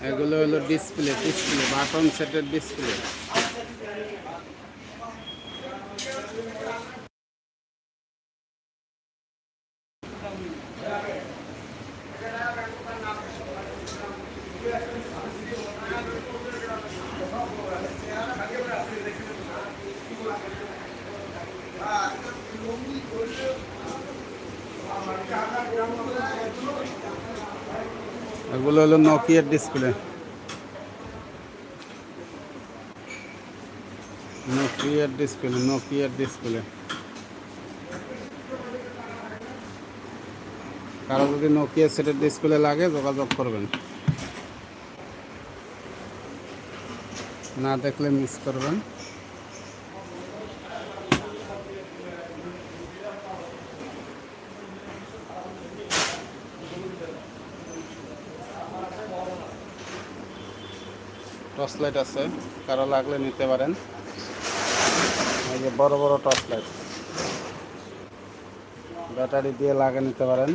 এগুলো হলো display button সেটের ডিসপ্লে। এগুলো হলো নোকিয়ার ডিসপ্লে। নোকিয়ার ডিসপ্লে। কারো যদি নোকিয়া সেটের ডিসপ্লে লাগে যোগাযোগ করবেন, না দেখলে মিস করবেন। টর্চ লাইট আছে, কারো লাগলে নিতে পারেন। এই যে বড় বড় টর্চ লাইট, ব্যাটারি দিয়ে লাগিয়ে নিতে পারেন।